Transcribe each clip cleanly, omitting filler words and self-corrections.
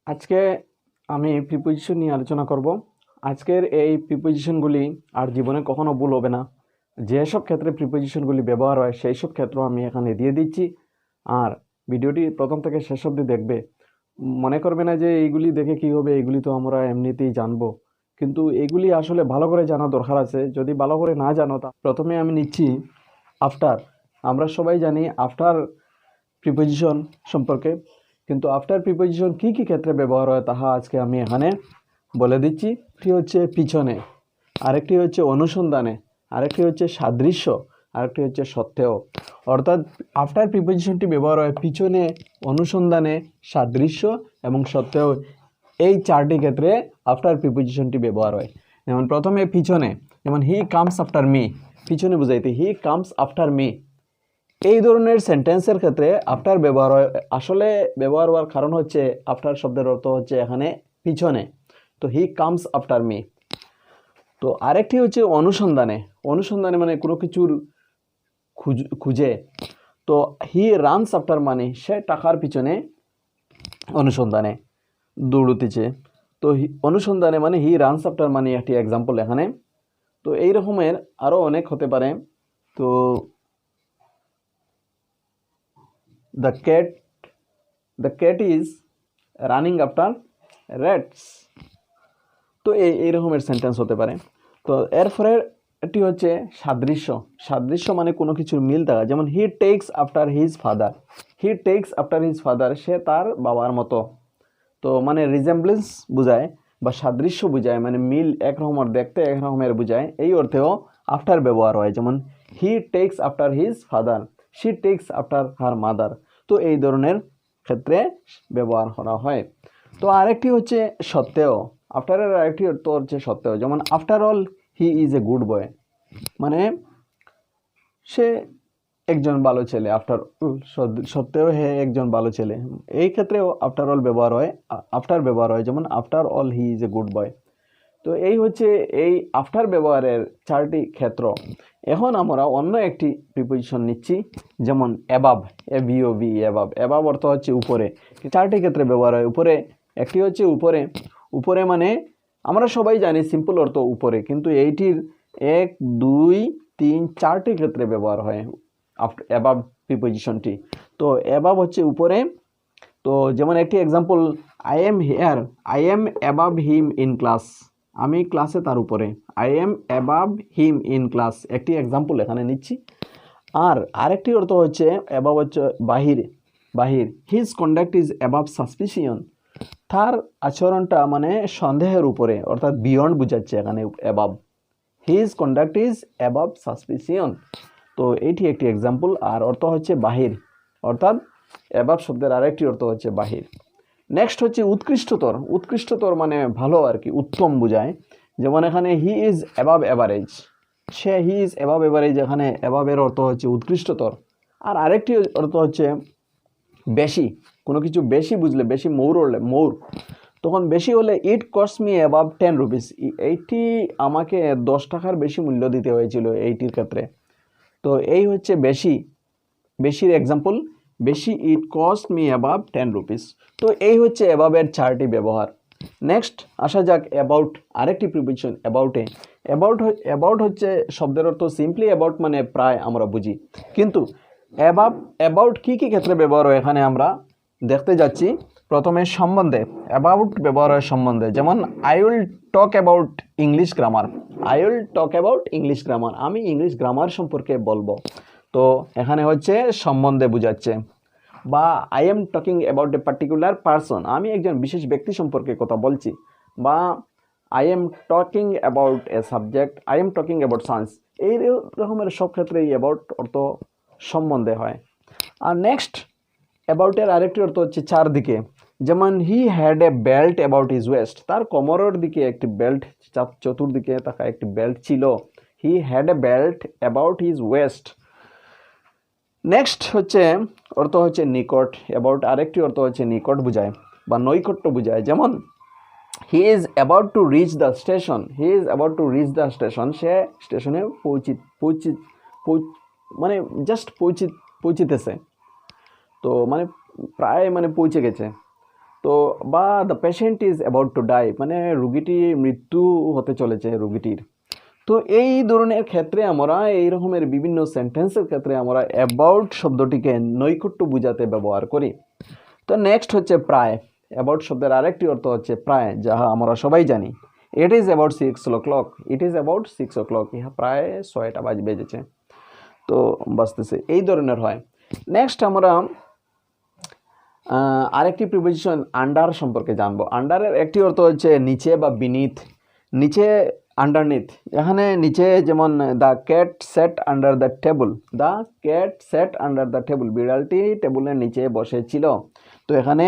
আজকে আমি প্রিপোজিশন নিয়ে আলোচনা করব। আজকের এই প্রিপোজিশনগুলি আর জীবনে কখনো ভুল হবে না। যেসব ক্ষেত্রে প্রিপোজিশনগুলি ব্যবহার হয় সেই সব ক্ষেত্র আমি এখানে দিয়ে দিচ্ছি। আর ভিডিওটি প্রথম থেকে শেষ অবধি দেখবে। মনে করবে না যে এইগুলি দেখে কি হবে, এইগুলি তো আমরা এমনিতেই জানবো, কিন্তু এগুলি আসলে ভালো করে জানা দরকার আছে। যদি ভালো করে না জানো তা প্রথমে আমি নিচ্ছি আফটার। আমরা সবাই জানি আফটার প্রিপোজিশন সম্পর্কে, কিন্তু আফটার প্রিপোজিশন কী কী ক্ষেত্রে ব্যবহার হয় তাহা আজকে আমি এখানে বলে দিচ্ছি। একটি হচ্ছে পিছনে, আরেকটি হচ্ছে অনুসন্ধানে, আরেকটি হচ্ছে সাদৃশ্য, আরেকটি হচ্ছে সত্ত্বেও। অর্থাৎ আফটার প্রিপোজিশনটি ব্যবহার হয় পিছনে, অনুসন্ধানে, সাদৃশ্য এবং সত্ত্বেও। এই চারটি ক্ষেত্রে আফটার প্রিপোজিশনটি ব্যবহার হয়। যেমন প্রথমে পিছনে, যেমন হি কামস আফটার মি, পিছনে বুঝাইতে হি কামস আফটার মি। এই ধরনের সেন্টেন্সের ক্ষেত্রে আফটার ব্যবহার হয়। আসলে ব্যবহার হওয়ার কারণ হচ্ছে আফটার শব্দের অর্থ হচ্ছে এখানে পিছনে, তো হি কামস আফটার মি। তো আরেকটি হচ্ছে অনুসন্ধানে। অনুসন্ধানে মানে কোনো কিছুর খুঁজে। তো হি রানস আফটার মানি, সে টাকার পিছনে অনুসন্ধানে দৌড়তেছে। তো অনুসন্ধানে মানে হি রানস আফটার মানি একটি এক্সাম্পল এখানে। তো এই রকমের আরও অনেক হতে পারে। তো the cat is running after rats. তো এই রকমের সেন্টেন্স হতে পারে। তো এরপরে এটি হচ্ছে সাদৃশ্য। সাদৃশ্য মানে কোনো কিছুর মিল থাকা। যেমন he takes after his father, he takes after his father, সে তার বাবার মতো। তো মানে রিজেম্বলেন্স বোঝায় বা সাদৃশ্য বোঝায়, মানে মিল, এক রকমের দেখতে এক রকমের বোঝায়। এই অর্থেও আফটার ব্যবহার হয়। যেমন he takes after his father, she takes after her mother. তো এই ধরনের ক্ষেত্রে ব্যবহার করা হয়। তো আরেকটি হচ্ছে সত্ত্বেও। আফটারের আরেকটি অর্থ হচ্ছে সত্ত্বেও। যেমন after all he is a good boy, মানে সে একজন ভালো ছেলে। আফটার সত্ত্বেও হে একজন ভালো ছেলে। এই ক্ষেত্রেও আফটার অল ব্যবহার হয়, আফটার ব্যবহার হয়। যেমন after all he is a good boy. তো এই হচ্ছে এই আফটার ব্যবহারের চারটি ক্ষেত্র। এখন আমরা অন্য একটি প্রিপোজিশন নিচ্ছি, যেমন অ্যাবাভ, এভিওভি, অ্যাবাভ। অ্যাবাভ অর্থ হচ্ছে উপরে। চারটি ক্ষেত্রে ব্যবহার হয়। উপরে, একটি হচ্ছে উপরে। উপরে মানে আমরা সবাই জানি সিম্পল অর্থ উপরে, কিন্তু এইটির 1, 2, 3, 4টি ক্ষেত্রে ব্যবহার হয় অ্যাবাভ প্রিপোজিশনটি। তো অ্যাবাভ হচ্ছে উপরে। তো যেমন একটি example, I am here, I am above him in class, আমি ক্লাসে তার উপরে। I am above him in class, একটি এক্সাম্পল এখানে নিচ্ছি। আর আরেকটি অর্থ হচ্ছে অ্যাবাভ হচ্ছে বাহির, বাহির। His conduct is above suspicion, তার আচরণটা মানে সন্দেহের উপরে, অর্থাৎ বিয়ন্ড বুঝাচ্ছে এখানে above. His conduct is above suspicion. তো এটি একটি এক্সাম্পল। আর অর্থ হচ্ছে বাহির, অর্থাৎ অ্যাবাভ শব্দের আরেকটি অর্থ হচ্ছে বাহির। নেক্সট হচ্ছে উৎকৃষ্টতর। উৎকৃষ্টতর মানে ভালো আর কি, উত্তম বোঝায়। যেমন এখানে he is above average, say he is above average. এখানে অ্যাবাভের অর্থ হচ্ছে উৎকৃষ্টতর। আর আরেকটি অর্থ হচ্ছে বেশি। কোনো কিছু বেশি বুঝলে, বেশি মৌর হলে, মৌর, তখন বেশি হলে it cost me above 10 rupees, এইটি আমাকে 10 টাকার বেশি মূল্য দিতে হয়েছিল এইটির ক্ষেত্রে। তো এই হচ্ছে বেশি, বেশির এক্সাম্পল বেশি, ইট কস্ট মি অ্যাবাভ 10 রুপিস। তো এই হচ্ছে অ্যাবাভের চারটি ব্যবহার। নেক্সট আসা যাক অ্যাবাউট, আরেকটি প্রিপোজিশন অ্যাবাউটে। অ্যাবাউট হচ্ছে শব্দের অর্থ সিম্পলি অ্যাবাউট মানে প্রায় আমরা বুঝি, কিন্তু অ্যাবাউট কী কী ক্ষেত্রে ব্যবহার হয় এখানে আমরা দেখতে যাচ্ছি। প্রথমে সম্বন্ধে, অ্যাবাউট ব্যবহার হয় সম্বন্ধে। যেমন I will talk about English grammar, I will talk about English grammar, আমি ইংলিশ গ্রামার সম্পর্কে বলবো। তো এখানে হচ্ছে সম্বন্ধে বুঝাচ্ছে। বা I am talking about a particular person, আমি একজন বিশেষ ব্যক্তি সম্পর্কে কথা বলছি। বা I am talking about a subject, I am talking about science. এই রকমের সব ক্ষেত্রে এই অ্যাবাউট অর্থ সম্বন্ধে হয়। আর নেক্সট অ্যাবাউটের আরেকটি অর্থ হচ্ছে চারদিকে। যেমন he had a belt about his West, তার কোমরের দিকে একটি বেল্ট, চতুর্দিকে থাকা একটি বেল্ট ছিল। He had a belt about his West. Next হচ্ছে অর্থ হচ্ছে নিকট। অ্যাবাউট আরেকটি অর্থ হচ্ছে নিকট বোঝায় বা নৈকট্য বোঝায়। যেমন he is about to reach the station, he is about to reach the station, সে স্টেশনে মানে জাস্ট পৌঁছিতেছে। তো মানে প্রায় মানে পৌঁছে গেছে। তো বা the patient is about to die, মানে রুগীটি মৃত্যু হতে চলেছে রুগীটির। তো এই ধরনের ক্ষেত্রে আমরা এই রকমের বিভিন্ন সেন্টেন্সের ক্ষেত্রে আমরা অ্যাবাউট শব্দটিকে নৈকট্য বোঝাতে ব্যবহার করি। তো নেক্সট হচ্ছে প্রায়। অ্যাবাউট শব্দের আরেকটি অর্থ হচ্ছে প্রায়, যাহা আমরা সবাই জানি। It is about 6 o'clock, it is about 6 o'clock, ইহা প্রায় 6টা বেজেছে, তো বাজতেছে, এই ধরনের হয়। নেক্সট আমরা আরেকটি প্রিপোজিশন আন্ডার সম্পর্কে জানবো। আন্ডারের একটি অর্থ হচ্ছে নিচে বা বিনিথ, নিচে আন্ডারনিথ। এখানে নিচে যেমন the cat sat under the table, the cat sat under the table, বিড়ালটি টেবিলের নিচে বসেছিল। তো এখানে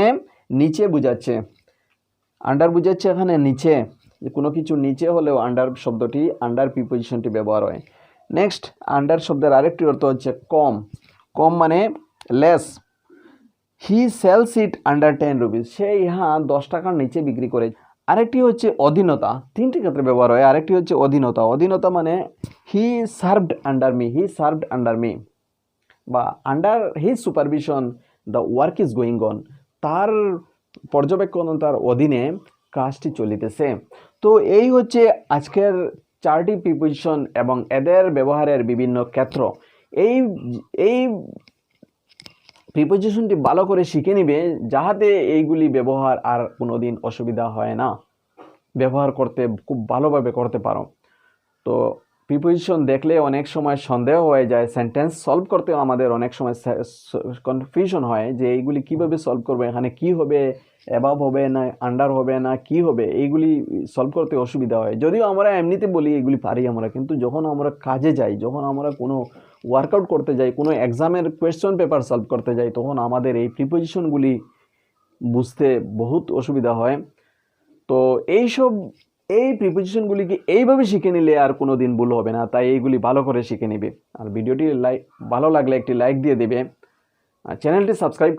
নিচে বুঝাচ্ছে, আন্ডার বুঝাচ্ছে এখানে নিচে, কোনো কিছু নিচে হলেও আন্ডার শব্দটি, আন্ডার প্রিপোজিশনটি ব্যবহার হয়। নেক্সট আন্ডার শব্দের আরেকটি অর্থ হচ্ছে কম, কম মানে less. He sells it under 10 rupees, সে ইহা 10 টাকার নিচে বিক্রি করে। আরেকটি হচ্ছে অধীনতা, তিনটি ক্ষেত্রে ব্যবহার হয়। আরেকটি হচ্ছে অধীনতা, অধীনতা মানে হি সার্ভড আন্ডার মি, হি সার্ভড আন্ডার মি, বা under his supervision the work is going on, তার পর্যবেক্ষণ, তার অধীনে কাজটি চলিতেছে। তো এই হচ্ছে আজকের 4টি প্রিপোজিশন এবং এদের ব্যবহারের বিভিন্ন ক্ষেত্র। এই প্রিপোজিশনটি ভালো করে শিখে নিবে, যাহাতে এইগুলি ব্যবহার আর কোনোদিন অসুবিধা হয় না, ব্যবহার করতে খুব ভালোভাবে করতে পারো। তো প্রিপোজিশন দেখলে অনেক সময় সন্দেহ হয়ে যায়, সেন্টেন্স সলভ করতেও আমাদের অনেক সময় কনফিউশন হয় যে এইগুলি কিভাবে সলভ করবে, এখানে কি হবে, অ্যাবাভ হবে না আন্ডার হবে না কি হবে, এইগুলি সলভ করতে অসুবিধা হয়। যদিও আমরা এমনিতে বলি এগুলি পারি আমরা, কিন্তু যখন আমরা কাজে যাই, যখন আমরা কোনো ওয়ার্কআউট করতে যাই, কোনো এক্সামের কোয়েশ্চন পেপার সলভ করতে যাই, তখন আমাদের এই প্রিপোজিশনগুলি বুঝতে বহুত অসুবিধা হয়। তো এই প্রিপোজিশনগুলিকে এইভাবে শিখে নিলে আর কোনো দিন ভুল হবে না, তাই এইগুলি ভালো করে শিখে নিবে। আর ভিডিওটি ভালো লাগলে একটি লাইক দিয়ে দেবে, আর চ্যানেলটি সাবস্ক্রাইব